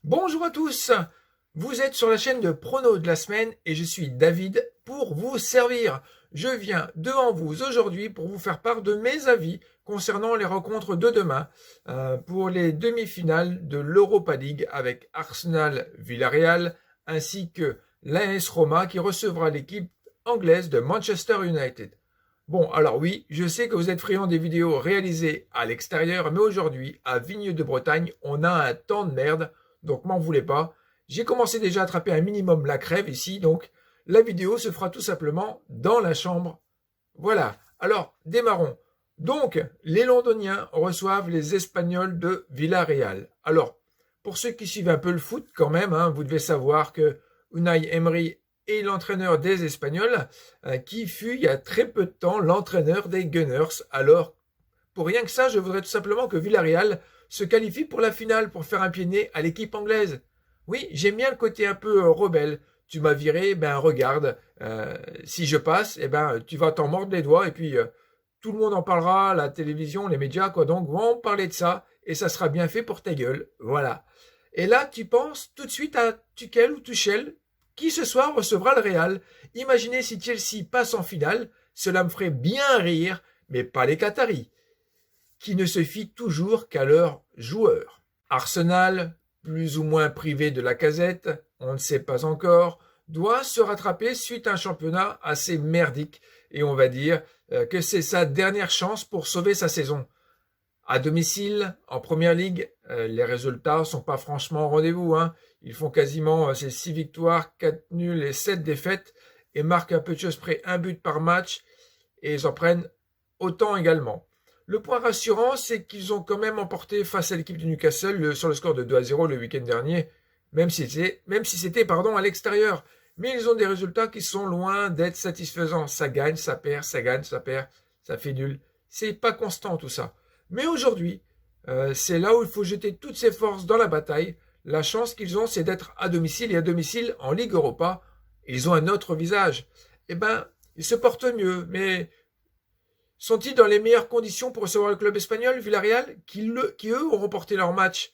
Bonjour à tous, vous êtes sur la chaîne de Prono de la semaine et je suis David pour vous servir. Je viens devant vous aujourd'hui pour vous faire part de mes avis concernant les rencontres de demain pour les demi-finales de l'Europa League avec Arsenal-Villarreal ainsi que l'AS Roma qui recevra l'équipe anglaise de Manchester United. Bon, alors oui, je sais que vous êtes friands des vidéos réalisées à l'extérieur, mais aujourd'hui, à Vigneux de Bretagne, on a un temps de merde, donc m'en voulez pas. J'ai commencé déjà à attraper un minimum la crève ici, donc la vidéo se fera tout simplement dans la chambre. Voilà, alors démarrons. Donc, les Londoniens reçoivent les Espagnols de Villarreal. Alors, pour ceux qui suivent un peu le foot quand même, vous devez savoir que Unai Emery est l'entraîneur des Espagnols, qui fut il y a très peu de temps l'entraîneur des Gunners. Alors, pour rien que ça, je voudrais tout simplement que Villarreal se qualifie pour la finale pour faire un pied de nez à l'équipe anglaise. Oui, j'aime bien le côté un peu rebelle. Tu m'as viré, ben regarde, si je passe, tu vas t'en mordre les doigts et puis tout le monde en parlera, la télévision, les médias, quoi, donc vont parler de ça et ça sera bien fait pour ta gueule. Voilà. Et là, tu penses tout de suite à Tuchel ou Tuchel, qui ce soir recevra le Real. Imaginez si Chelsea passe en finale, cela me ferait bien rire, mais pas les Qataris, qui ne se fient toujours qu'à leurs joueurs. Arsenal, plus ou moins privé de Lacazette, on ne sait pas encore, doit se rattraper suite à un championnat assez merdique, et on va dire que c'est sa dernière chance pour sauver sa saison. À domicile, en Première Ligue, les résultats sont pas franchement au rendez-vous. Ils font quasiment 6 victoires, 4 nuls et 7 défaites et marquent un peu de choses près un but par match et ils en prennent autant également. Le point rassurant, c'est qu'ils ont quand même emporté face à l'équipe de Newcastle sur le score de 2-0 le week-end dernier, même si c'était à l'extérieur. Mais ils ont des résultats qui sont loin d'être satisfaisants. Ça gagne, ça perd, ça gagne, ça perd, ça fait nul. C'est pas constant tout ça. Mais aujourd'hui, c'est là où il faut jeter toutes ses forces dans la bataille. La chance qu'ils ont, c'est d'être à domicile et à domicile en Ligue Europa. Ils ont un autre visage. Ils se portent mieux, mais sont-ils dans les meilleures conditions pour recevoir le club espagnol, Villarreal, qui eux ont remporté leur match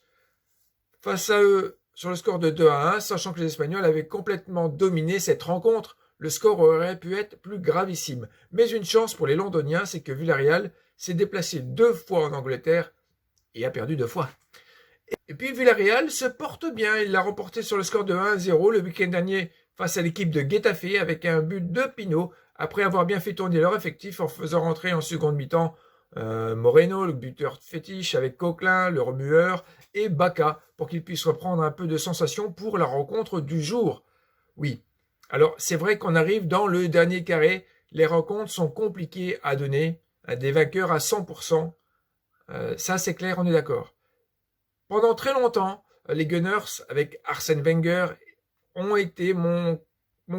face à eux sur le score de 2-1, sachant que les Espagnols avaient complètement dominé cette rencontre. Le score aurait pu être plus gravissime. Mais une chance pour les Londoniens, c'est que Villarreal s'est déplacé 2 fois en Angleterre et a perdu 2 fois. Et puis Villarreal se porte bien. Il l'a remporté sur le score de 1-0 le week-end dernier face à l'équipe de Getafe avec un but de Pino après avoir bien fait tourner leur effectif en faisant rentrer en seconde mi-temps Moreno, le buteur fétiche, avec Coquelin, le remueur, et Bacca pour qu'ils puissent reprendre un peu de sensation pour la rencontre du jour. Oui, alors c'est vrai qu'on arrive dans le dernier carré. Les rencontres sont compliquées à donner, des vainqueurs à 100%. Ça c'est clair, on est d'accord. Pendant très longtemps, les Gunners, avec Arsène Wenger, ont été mon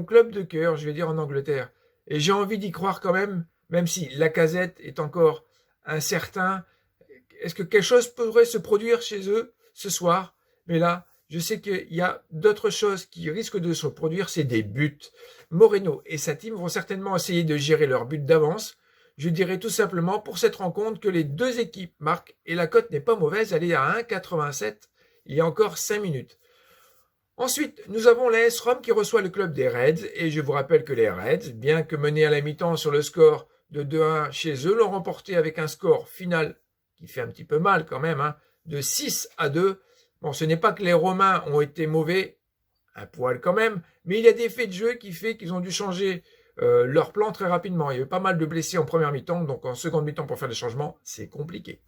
club de cœur, je vais dire, en Angleterre. Et j'ai envie d'y croire quand même si Lacazette est encore incertain. Est-ce que quelque chose pourrait se produire chez eux ce soir? Mais là, je sais qu'il y a d'autres choses qui risquent de se produire, c'est des buts. Moreno et sa team vont certainement essayer de gérer leurs buts d'avance. Je dirais tout simplement pour cette rencontre que les deux équipes marquent et la cote n'est pas mauvaise, elle est à 1,87 il y a encore 5 minutes. Ensuite, nous avons l'AS Rome qui reçoit le club des Reds et je vous rappelle que les Reds, bien que menés à la mi-temps sur le score de 2-1 chez eux, l'ont remporté avec un score final qui fait un petit peu mal quand même, de 6-2. Bon, ce n'est pas que les Romains ont été mauvais, un poil quand même, mais il y a des faits de jeu qui fait qu'ils ont dû changer leur plan très rapidement. Il y a eu pas mal de blessés en première mi-temps, donc en seconde mi-temps pour faire des changements, c'est compliqué.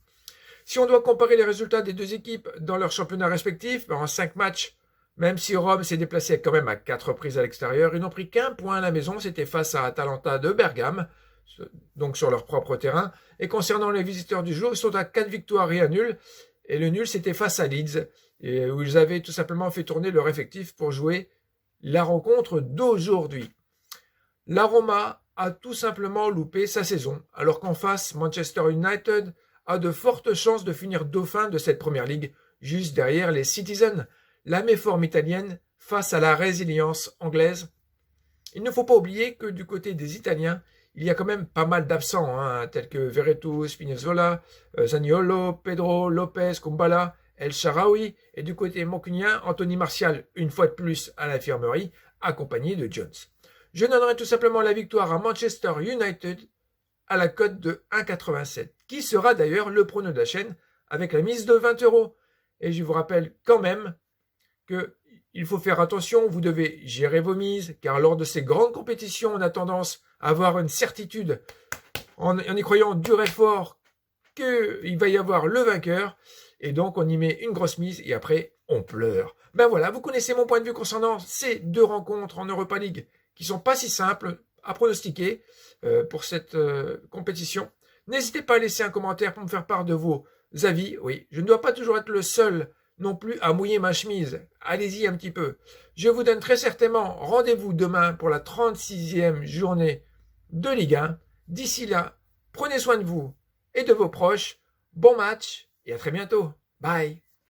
Si on doit comparer les résultats des deux équipes dans leurs championnats respectifs, en 5 matchs, même si Rome s'est déplacé quand même à 4 reprises à l'extérieur, ils n'ont pris qu'un point à la maison, c'était face à Atalanta de Bergame, donc sur leur propre terrain. Et concernant les visiteurs du jour, ils sont à 4 victoires et un nul, et le nul c'était face à Leeds, où ils avaient tout simplement fait tourner leur effectif pour jouer la rencontre d'aujourd'hui. La Roma a tout simplement loupé sa saison, alors qu'en face, Manchester United a de fortes chances de finir dauphin de cette première ligue, juste derrière les Citizens, la méforme italienne face à la résilience anglaise. Il ne faut pas oublier que du côté des Italiens, il y a quand même pas mal d'absents, tels que Veretout, Spinazzola, Zaniolo, Pedro, Lopez, Kumbala, El Shaarawy et du côté mancunien, Anthony Martial, une fois de plus à l'infirmerie, accompagné de Jones. Je donnerai tout simplement la victoire à Manchester United à la cote de 1,87, qui sera d'ailleurs le prono de la chaîne avec la mise de 20 €. Et je vous rappelle quand même qu'il faut faire attention, vous devez gérer vos mises, car lors de ces grandes compétitions, on a tendance à avoir une certitude, en y croyant dur et fort, qu'il va y avoir le vainqueur, et donc on y met une grosse mise, et après, on pleure. Ben voilà, vous connaissez mon point de vue concernant ces deux rencontres en Europa League, qui sont pas si simples à pronostiquer pour cette compétition. N'hésitez pas à laisser un commentaire pour me faire part de vos avis. Oui, je ne dois pas toujours être le seul non plus à mouiller ma chemise. Allez-y un petit peu. Je vous donne très certainement rendez-vous demain pour la 36e journée de Ligue 1. D'ici là, prenez soin de vous et de vos proches. Bon match et à très bientôt. Bye.